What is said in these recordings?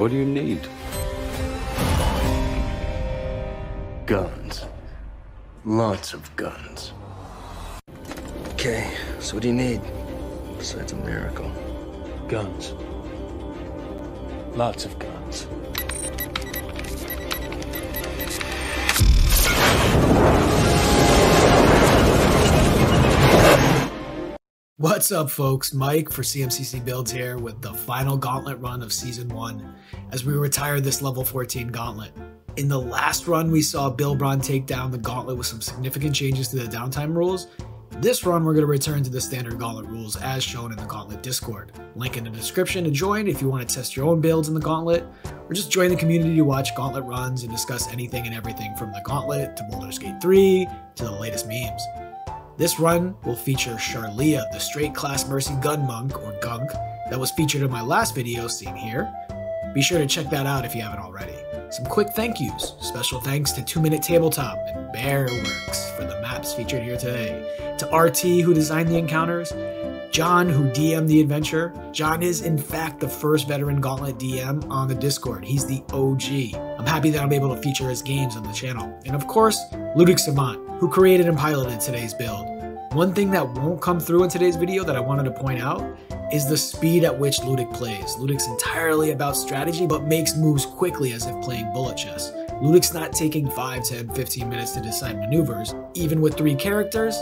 What do you need? Guns. Lots of guns. Okay, so what do you need? Besides a miracle. Guns. Lots of guns. What's up, folks? Mike for CMCC Builds here with the final Gauntlet run of Season 1 as we retire this level 14 Gauntlet. In the last run, we saw Bilbron take down the Gauntlet with some significant changes to the downtime rules. This run, we're going to return to the standard Gauntlet rules as shown in the Gauntlet Discord. Link in the description to join if you want to test your own builds in the Gauntlet, or just join the community to watch Gauntlet runs and discuss anything and everything from the Gauntlet to Baldur's Gate 3 to the latest memes. This run will feature Charlia, the straight class mercy gun monk, or Gunk, that was featured in my last video seen here. Be sure to check that out if you haven't already. Some quick thank yous. Special thanks to 2 Minute Tabletop and Bearworks for the maps featured here today. To RT, who designed the encounters. John, who DM'd the adventure. John is, in fact, the first veteran Gauntlet DM on the Discord. He's the OG. I'm happy that I'm able to feature his games on the channel. And of course, Ludic Savant, who created and piloted today's build. One thing that won't come through in today's video that I wanted to point out is the speed at which Ludic plays. Ludic's entirely about strategy, but makes moves quickly as if playing bullet chess. Ludic's not taking 5, 10, 15 minutes to decide maneuvers. Even with 3 characters,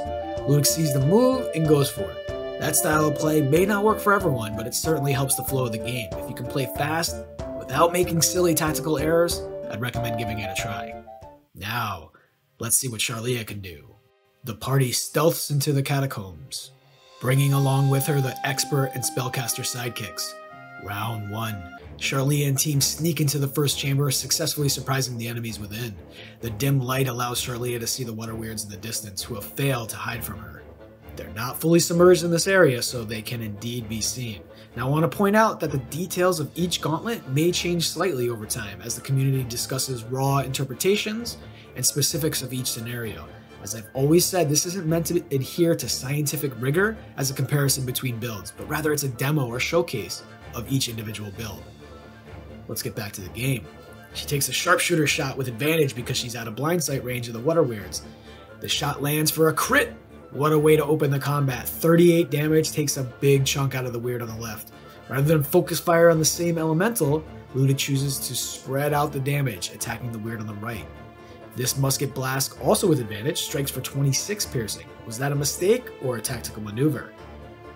Ludic sees the move and goes for it. That style of play may not work for everyone, but it certainly helps the flow of the game. If you can play fast without making silly tactical errors, I'd recommend giving it a try. Now, let's see what Charlia can do. The party stealths into the catacombs, bringing along with her the expert and spellcaster sidekicks. Round 1. Charlia and team sneak into the first chamber, successfully surprising the enemies within. The dim light allows Charlia to see the water weirds in the distance, who have failed to hide from her. They're not fully submerged in this area, so they can indeed be seen. Now I want to point out that the details of each gauntlet may change slightly over time as the community discusses raw interpretations and specifics of each scenario. As I've always said, this isn't meant to adhere to scientific rigor as a comparison between builds, but rather it's a demo or showcase of each individual build. Let's get back to the game. She takes a sharpshooter shot with advantage because she's out of blind sight range of the water weirds. The shot lands for a crit. What a way to open the combat. 38 damage takes a big chunk out of the weird on the left. Rather than focus fire on the same elemental, Luda chooses to spread out the damage, attacking the weird on the right. This musket blast, also with advantage, strikes for 26 piercing. Was that a mistake or a tactical maneuver?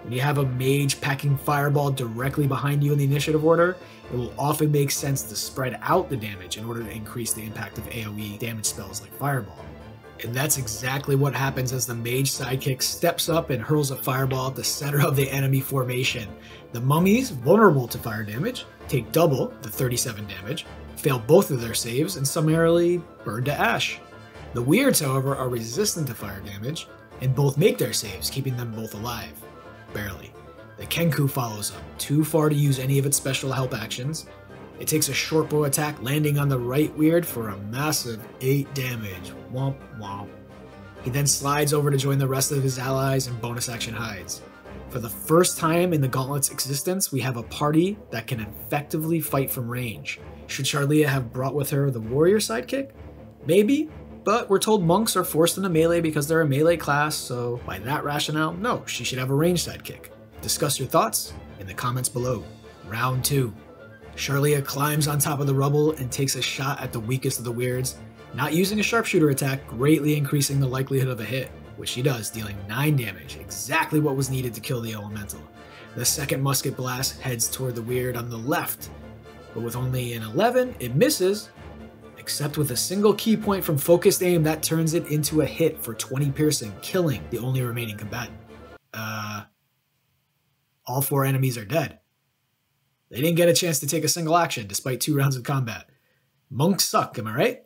When you have a mage packing fireball directly behind you in the initiative order, it will often make sense to spread out the damage in order to increase the impact of AoE damage spells like fireball. And that's exactly what happens as the mage sidekick steps up and hurls a fireball at the center of the enemy formation. The mummies, vulnerable to fire damage, take double the 37 damage, fail both of their saves, and summarily burn to ash. The weirds, however, are resistant to fire damage, and both make their saves, keeping them both alive. Barely. The Kenku follows up, too far to use any of its special help actions. It takes a short bow attack, landing on the right weird for a massive 8 damage. Womp womp. He then slides over to join the rest of his allies and bonus action hides. For the first time in the Gauntlet's existence, we have a party that can effectively fight from range. Should Charlia have brought with her the warrior sidekick? Maybe, but we're told monks are forced into melee because they're a melee class, so by that rationale, no, she should have a ranged sidekick. Discuss your thoughts in the comments below. Round 2. Charlia climbs on top of the rubble and takes a shot at the weakest of the weirds, not using a sharpshooter attack, greatly increasing the likelihood of a hit, which she does, dealing 9 damage, exactly what was needed to kill the elemental. The second musket blast heads toward the weird on the left, but with only an 11, it misses, except with a single key point from focused aim that turns it into a hit for 20 piercing, killing the only remaining combatant. All 4 enemies are dead. They didn't get a chance to take a single action despite 2 rounds of combat. Monks suck, am I right?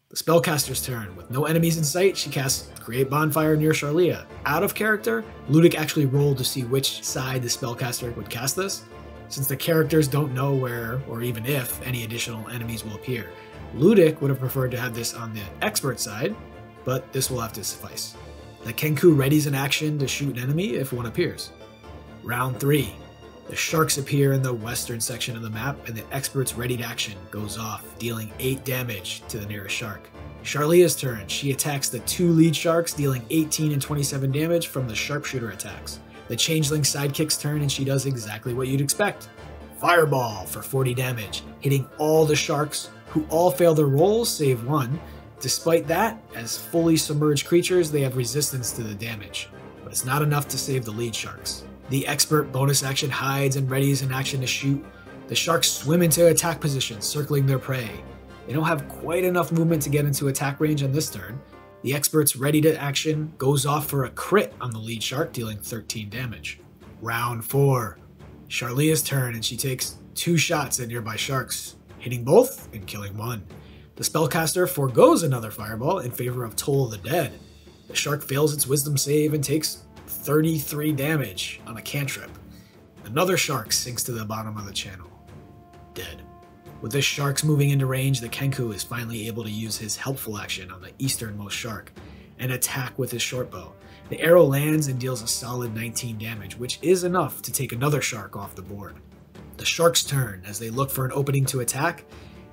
The spellcaster's turn. With no enemies in sight, she casts Create Bonfire near Charlia. Out of character, Ludic actually rolled to see which side the spellcaster would cast this, since the characters don't know where, or even if, any additional enemies will appear. Ludic would have preferred to have this on the expert side, but this will have to suffice. The Kenku readies an action to shoot an enemy if one appears. Round 3. The sharks appear in the western section of the map, and the expert's readied action goes off, dealing 8 damage to the nearest shark. Charlia's turn. She attacks the 2 lead sharks, dealing 18 and 27 damage from the sharpshooter attacks. The changeling sidekick's turn, and she does exactly what you'd expect. Fireball for 40 damage, hitting all the sharks, who all fail their rolls save one. Despite that, as fully submerged creatures, they have resistance to the damage, but it's not enough to save the lead sharks. The expert bonus action hides and readies an action to shoot. The sharks swim into attack position, circling their prey. They don't have quite enough movement to get into attack range on this turn. The expert's ready to action goes off for a crit on the lead shark, dealing 13 damage. Round 4. Charlia's turn, and she takes 2 shots at nearby sharks, hitting both and killing one. The spellcaster forgoes another fireball in favor of Toll of the Dead. The shark fails its wisdom save and takes 33 damage on a cantrip. Another shark sinks to the bottom of the channel, dead. With the sharks moving into range, the Kenku is finally able to use his helpful action on the easternmost shark and attack with his shortbow. The arrow lands and deals a solid 19 damage, which is enough to take another shark off the board. The shark's turn. As they look for an opening to attack,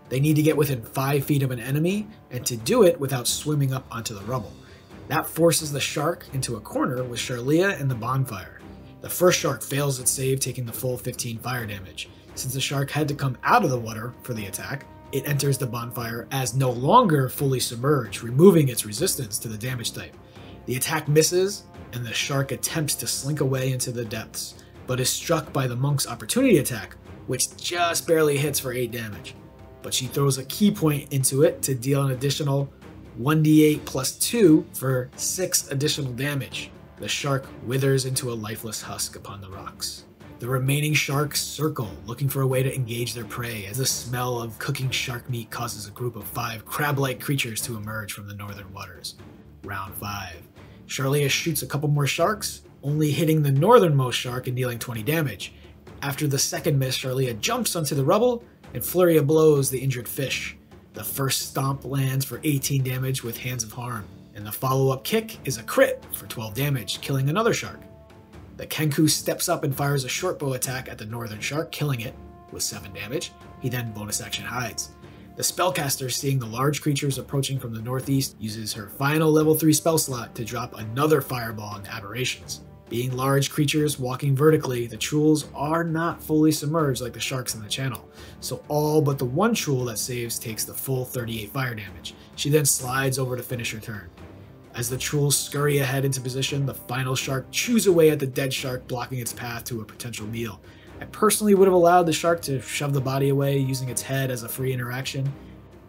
they need to get within 5 feet of an enemy, and to do it without swimming up onto the rubble. That forces the shark into a corner with Charlia and the bonfire. The first shark fails its save, taking the full 15 fire damage. Since the shark had to come out of the water for the attack, it enters the bonfire as no longer fully submerged, removing its resistance to the damage type. The attack misses, and the shark attempts to slink away into the depths, but is struck by the monk's opportunity attack, which just barely hits for 8 damage. But she throws a key point into it to deal an additional 1d8 plus 2 for 6 additional damage. The shark withers into a lifeless husk upon the rocks. The remaining sharks circle, looking for a way to engage their prey, as the smell of cooking shark meat causes a group of 5 crab-like creatures to emerge from the northern waters. Round 5. Charlia shoots a couple more sharks, only hitting the northernmost shark and dealing 20 damage. After the second miss, Charlia jumps onto the rubble and flurry of blows the injured fish. The first stomp lands for 18 damage with Hands of Harm, and the follow-up kick is a crit for 12 damage, killing another shark. The Kenku steps up and fires a shortbow attack at the northern shark, killing it with 7 damage. He then bonus action hides. The spellcaster, seeing the large creatures approaching from the northeast, uses her final level 3 spell slot to drop another fireball on aberrations. Being large creatures walking vertically, the Truels are not fully submerged like the sharks in the channel, so all but the one Truel that saves takes the full 38 fire damage. She then slides over to finish her turn. As the Truels scurry ahead into position, the final shark chews away at the dead shark, blocking its path to a potential meal. I personally would have allowed the shark to shove the body away using its head as a free interaction,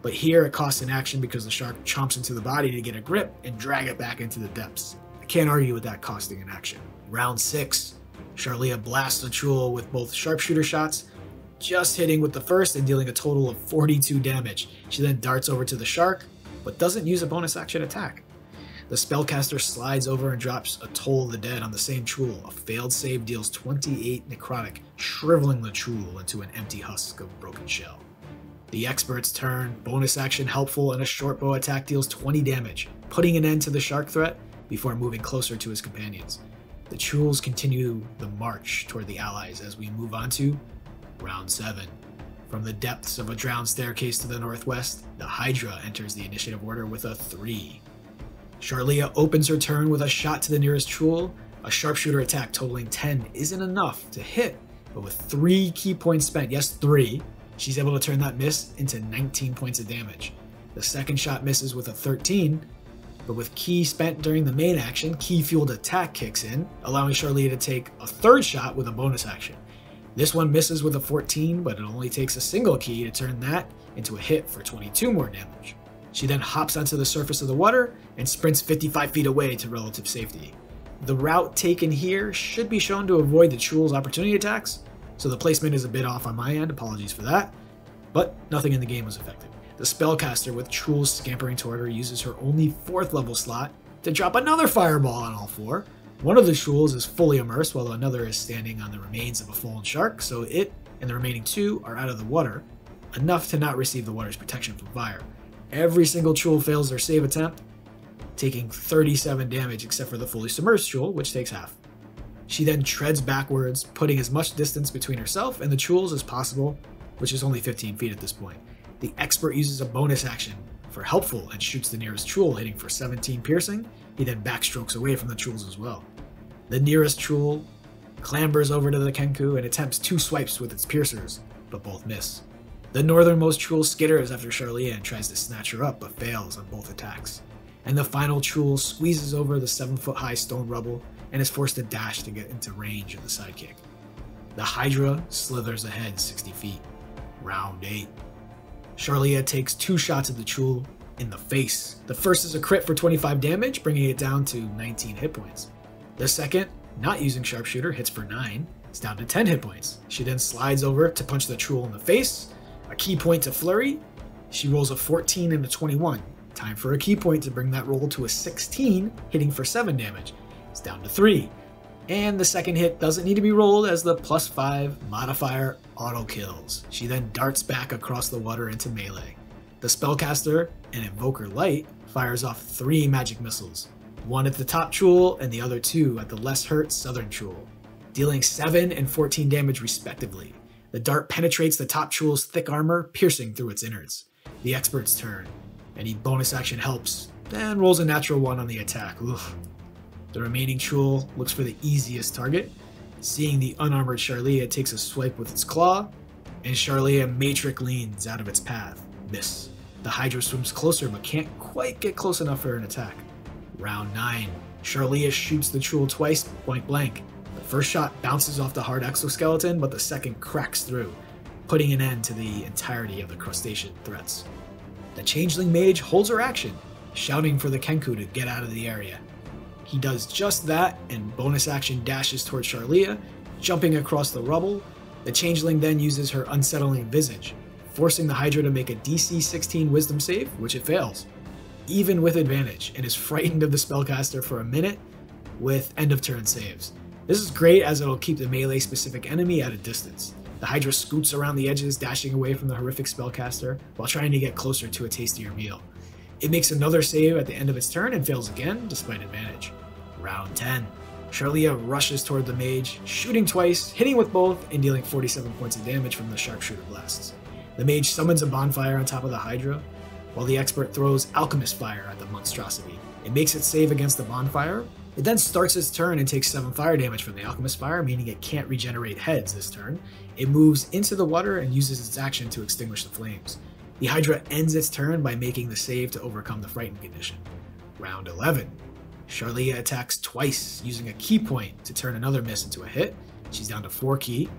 but here it costs an action because the shark chomps into the body to get a grip and drag it back into the depths. I can't argue with that costing an action. Round 6. Charlia blasts the Truel with both sharpshooter shots, just hitting with the first and dealing a total of 42 damage. She then darts over to the shark, but doesn't use a bonus action attack. The spellcaster slides over and drops a Toll of the Dead on the same Truel. A failed save deals 28 necrotic, shriveling the Truel into an empty husk of broken shell. The expert's turn. Bonus action helpful, and a shortbow attack deals 20 damage, putting an end to the shark threat before moving closer to his companions. The Truels continue the march toward the allies as we move on to Round 7. From the depths of a drowned staircase to the northwest, the Hydra enters the initiative order with a 3. Charlia opens her turn with a shot to the nearest Truel. A sharpshooter attack totaling 10 isn't enough to hit, but with 3 key points spent, yes 3, she's able to turn that miss into 19 points of damage. The second shot misses with a 13, but with key spent during the main action, key-fueled attack kicks in, allowing Charlia to take a third shot with a bonus action. This one misses with a 14, but it only takes a single key to turn that into a hit for 22 more damage. She then hops onto the surface of the water and sprints 55 feet away to relative safety. The route taken here should be shown to avoid the Truel's opportunity attacks, so the placement is a bit off on my end, apologies for that, but nothing in the game was affected. The spellcaster, with Truels scampering toward her, uses her only 4th level slot to drop another fireball on all 4. One of the Truels is fully immersed while another is standing on the remains of a fallen shark, so it and the remaining 2 are out of the water, enough to not receive the water's protection from fire. Every single Truel fails their save attempt, taking 37 damage except for the fully submerged Truel, which takes half. She then treads backwards, putting as much distance between herself and the Chuuls as possible, which is only 15 feet at this point. The expert uses a bonus action for helpful and shoots the nearest Chuul, hitting for 17 piercing. He then backstrokes away from the Chuuls as well. The nearest Chuul clambers over to the Kenku and attempts 2 swipes with its piercers, but both miss. The northernmost Chuul skitters after Charlia and tries to snatch her up, but fails on both attacks. And the final Chuul squeezes over the 7-foot-high stone rubble and is forced to dash to get into range of the sidekick. The Hydra slithers ahead 60 feet. Round 8. Charlia takes 2 shots at the Chuul in the face. The first is a crit for 25 damage, bringing it down to 19 hit points. The second, not using sharpshooter, hits for 9. It's down to 10 hit points. She then slides over to punch the Chuul in the face. A key point to flurry. She rolls a 14 and a 21. Time for a key point to bring that roll to a 16, hitting for 7 damage. It's down to 3. And the second hit doesn't need to be rolled as the +5 modifier auto kills. She then darts back across the water into melee. The spellcaster and Invoker Light fires off 3 magic missiles, 1 at the top Chuul and the other 2 at the less hurt southern Chuul, dealing 7 and 14 damage respectively. The dart penetrates the top Chuul's thick armor, piercing through its innards. The expert's turn. Any bonus action helps, and rolls a natural 1 on the attack. Oof. The remaining Chuul looks for the easiest target. Seeing the unarmored Charlia takes a swipe with its claw, and Charlia matrix leans out of its path. Miss. The Hydra swims closer but can't quite get close enough for an attack. Round 9. Charlia shoots the Chuul twice, point blank. The first shot bounces off the hard exoskeleton, but the second cracks through, putting an end to the entirety of the crustacean threats. The Changeling Mage holds her action, shouting for the Kenku to get out of the area. He does just that and bonus action dashes towards Charlia, jumping across the rubble. The Changeling then uses her Unsettling Visage, forcing the Hydra to make a DC 16 Wisdom save, which it fails, even with advantage, and is frightened of the spellcaster for a minute with end of turn saves. This is great as it'll keep the melee specific enemy at a distance. The Hydra scoots around the edges, dashing away from the horrific spellcaster while trying to get closer to a tastier meal. It makes another save at the end of its turn and fails again despite advantage. Round 10. Charlia rushes toward the mage, shooting twice, hitting with both, and dealing 47 points of damage from the sharpshooter blasts. The mage summons a bonfire on top of the Hydra, while the expert throws alchemist fire at the monstrosity. It makes its save against the bonfire. It then starts its turn and takes 7 fire damage from the alchemist fire, meaning it can't regenerate heads this turn. It moves into the water and uses its action to extinguish the flames. The Hydra ends its turn by making the save to overcome the frightened condition. Round 11. Charlia attacks twice, using a key point to turn another miss into a hit. She's down to 4 key.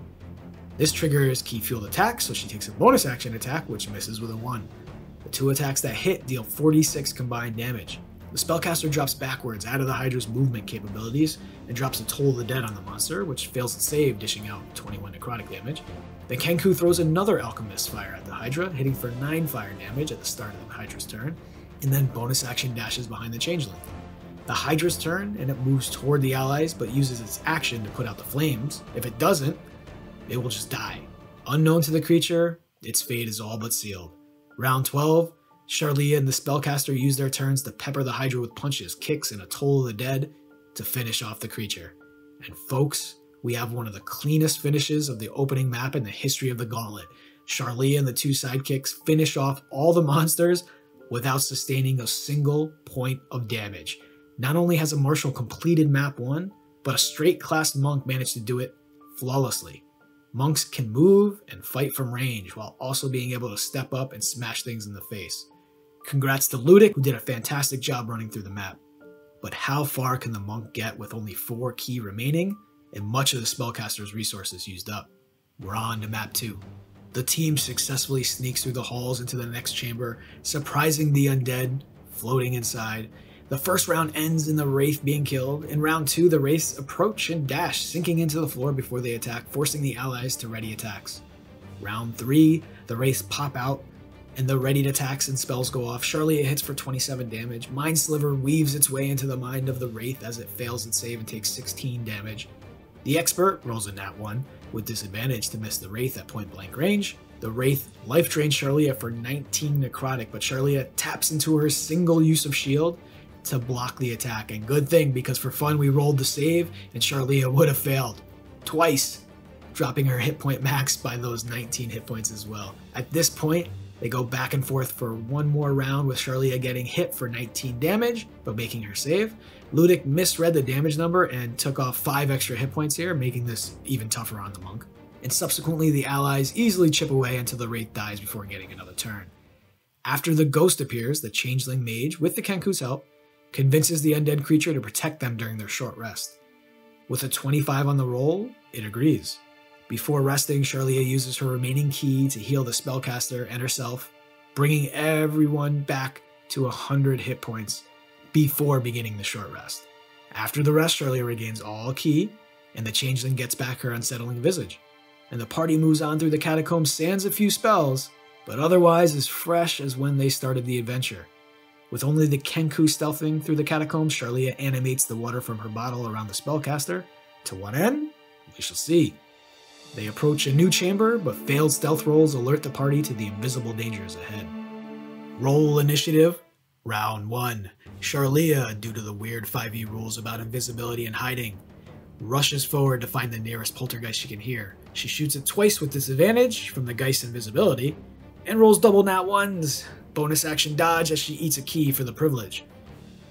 This triggers key fueled attack, so she takes a bonus action attack, which misses with a 1. The 2 attacks that hit deal 46 combined damage. The spellcaster drops backwards out of the Hydra's movement capabilities and drops a Toll of the Dead on the monster, which fails its save, dishing out 21 necrotic damage. The Kenku throws another alchemist fire at the Hydra, hitting for 9 fire damage at the start of the Hydra's turn, and then bonus action dashes behind the Changeling. The Hydra's turn, and it moves toward the allies, but uses its action to put out the flames. If it doesn't, it will just die. Unknown to the creature, its fate is all but sealed. Round 12, Charlia and the spellcaster use their turns to pepper the Hydra with punches, kicks, and a Toll of the Dead to finish off the creature. And folks, we have one of the cleanest finishes of the opening map in the history of the Gauntlet. Charlia and the 2 sidekicks finish off all the monsters without sustaining a single point of damage. Not only has a marshal completed map 1, but a straight class monk managed to do it flawlessly. Monks can move and fight from range while also being able to step up and smash things in the face. Congrats to Ludic, who did a fantastic job running through the map. But how far can the monk get with only 4 key remaining and much of the spellcaster's resources used up? We're on to map 2. The team successfully sneaks through the halls into the next chamber, surprising the undead floating inside. The first round ends in the Wraith being killed. In round 2, the Wraiths approach and dash, sinking into the floor before they attack, forcing the allies to ready attacks. Round 3, the Wraiths pop out, and the readied attacks and spells go off. Charlia hits for 27 damage. Mind Sliver weaves its way into the mind of the Wraith as it fails its save and takes 16 damage. The Expert rolls a nat 1, with disadvantage to miss the Wraith at point blank range. The Wraith life drains Charlia for 19 necrotic, but Charlia taps into her single use of shield to block the attack. And good thing, because for fun we rolled the save and Charlia would have failed. Twice, dropping her hit point max by those 19 hit points as well. At this point, they go back and forth for one more round with Charlia getting hit for 19 damage, but making her save. Ludic misread the damage number and took off 5 extra hit points here, making this even tougher on the monk. And subsequently, the allies easily chip away until the wraith dies before getting another turn. After the ghost appears, the changeling mage, with the Kenku's help, convinces the undead creature to protect them during their short rest. With a 25 on the roll, it agrees. Before resting, Charlia uses her remaining key to heal the spellcaster and herself, bringing everyone back to 100 hit points before beginning the short rest. After the rest, Charlia regains all ki, and the changeling gets back her unsettling visage. And the party moves on through the catacombs sans a few spells, but otherwise as fresh as when they started the adventure. With only the Kenku stealthing through the catacombs, Charlia animates the water from her bottle around the spellcaster. To what end? We shall see. They approach a new chamber, but failed stealth rolls alert the party to the invisible dangers ahead. Roll initiative. Round 1. Charlia, due to the weird 5e rules about invisibility and hiding, rushes forward to find the nearest poltergeist she can hear. She shoots it twice with disadvantage from the geist's invisibility, and rolls double nat 1s. Bonus action dodge as she eats a key for the privilege.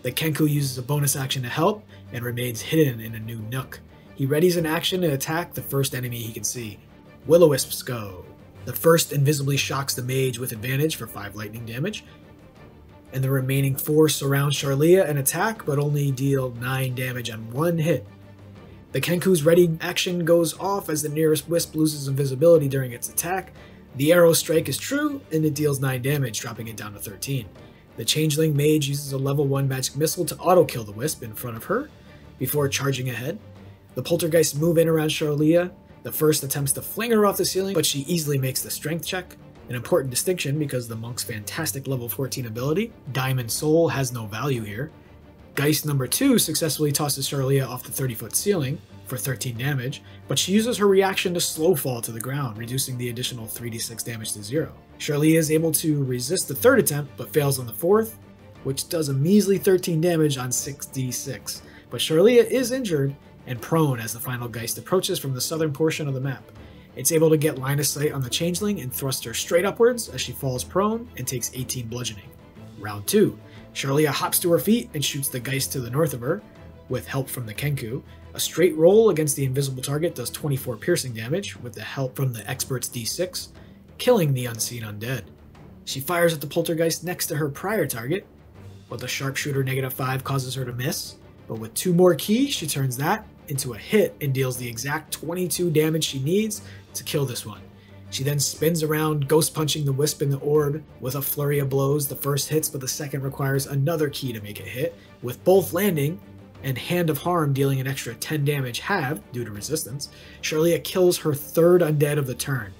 The Kenku uses a bonus action to help, and remains hidden in a new nook. He readies an action to attack the first enemy he can see. Will-o-wisps go. The first invisibly shocks the mage with advantage for 5 lightning damage, and the remaining 4 surround Charlia and attack, but only deal 9 damage on 1 hit. The Kenku's ready action goes off as the nearest wisp loses invisibility during its attack. The arrow strike is true, and it deals 9 damage, dropping it down to 13. The changeling mage uses a level 1 magic missile to auto-kill the wisp in front of her, before charging ahead. The poltergeists move in around Charlia. The first attempts to fling her off the ceiling, but she easily makes the strength check. An important distinction because the monk's fantastic level 14 ability, Diamond Soul, has no value here. Geist number 2 successfully tosses Charlia off the 30-foot ceiling for 13 damage, but she uses her reaction to slow fall to the ground, reducing the additional 3d6 damage to 0. Charlia is able to resist the 3rd attempt, but fails on the 4th, which does a measly 13 damage on 6d6. But Charlia is injured and prone as the final Geist approaches from the southern portion of the map. It's able to get line of sight on the changeling and thrust her straight upwards as she falls prone and takes 18 bludgeoning. Round 2. Charlia hops to her feet and shoots the Geist to the north of her, with help from the Kenku. A straight roll against the invisible target does 24 piercing damage, with the help from the expert's d6, killing the unseen undead. She fires at the poltergeist next to her prior target, but the sharpshooter -5 causes her to miss, but with 2 more keys, she turns that into a hit and deals the exact 22 damage she needs to kill this one. She then spins around, ghost punching the wisp in the orb. With a flurry of blows, the first hits, but the second requires another key to make it hit, with both landing, and Hand of Harm dealing an extra 10 damage halved due to resistance. Charlia kills her 3rd undead of the turn,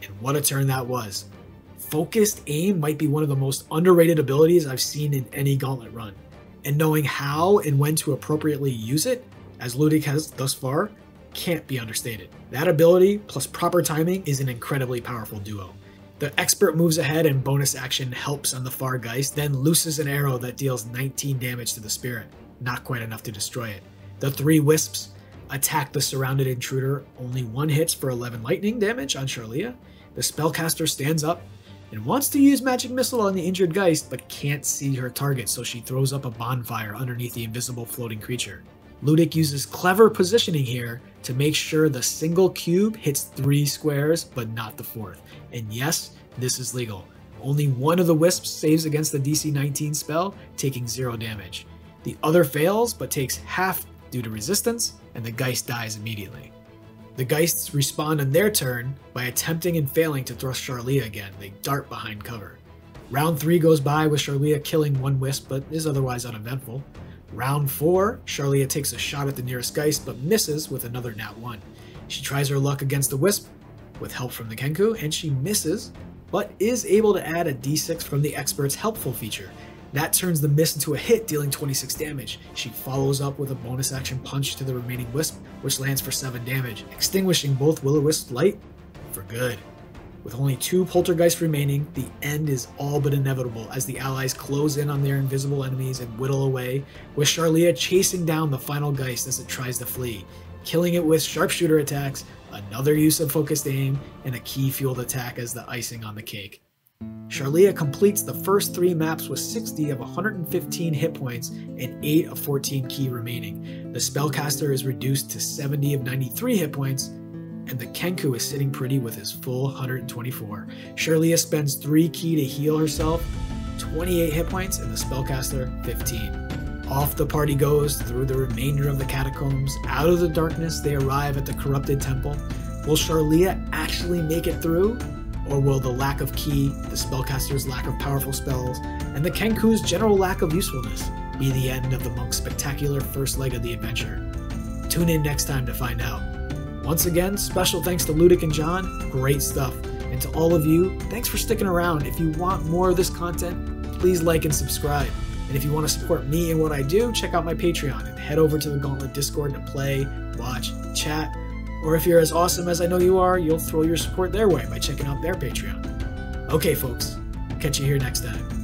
and what a turn that was. Focused aim might be one of the most underrated abilities I've seen in any Gauntlet run, and knowing how and when to appropriately use it, as Ludic has thus far, can't be understated. That ability, plus proper timing, is an incredibly powerful duo. The expert moves ahead and bonus action helps on the far Geist, then looses an arrow that deals 19 damage to the spirit, not quite enough to destroy it. The 3 wisps attack the surrounded intruder, only 1 hits for 11 lightning damage on Charlia. The spellcaster stands up and wants to use magic missile on the injured Geist, but can't see her target, so she throws up a bonfire underneath the invisible floating creature. Ludic uses clever positioning here to make sure the single cube hits 3 squares, but not the 4th. And yes, this is legal. Only one of the wisps saves against the DC 19 spell, taking 0 damage. The other fails, but takes half due to resistance, and the Geist dies immediately. The Geists respond on their turn by attempting and failing to thrust Charlia again. They dart behind cover. Round 3 goes by with Charlia killing 1 wisp, but is otherwise uneventful. Round 4, Charlia takes a shot at the nearest Geist, but misses with another nat 1. She tries her luck against the wisp with help from the Kenku, and she misses, but is able to add a d6 from the expert's helpful feature. That turns the miss into a hit, dealing 26 damage. She follows up with a bonus action punch to the remaining wisp, which lands for 7 damage, extinguishing both Will-o-Wisp's light for good. With only 2 poltergeists remaining, the end is all but inevitable as the allies close in on their invisible enemies and whittle away, with Charlia chasing down the final geist as it tries to flee, killing it with sharpshooter attacks, another use of focused aim, and a key-fueled attack as the icing on the cake. Charlia completes the first 3 maps with 60 of 115 hit points and 8 of 14 key remaining. The spellcaster is reduced to 70 of 93 hit points, and the Kenku is sitting pretty with his full 124. Charlia spends 3 key to heal herself, 28 hit points, and the spellcaster 15. Off the party goes through the remainder of the catacombs. Out of the darkness, they arrive at the corrupted temple. Will Charlia actually make it through? Or will the lack of key, the spellcaster's lack of powerful spells, and the Kenku's general lack of usefulness be the end of the monk's spectacular first leg of the adventure? Tune in next time to find out. Once again, special thanks to Ludic and John, great stuff. And to all of you, thanks for sticking around. If you want more of this content, please like and subscribe. And if you want to support me and what I do, check out my Patreon and head over to the Gauntlet Discord to play, watch, chat. Or if you're as awesome as I know you are, you'll throw your support their way by checking out their Patreon. Okay, folks, catch you here next time.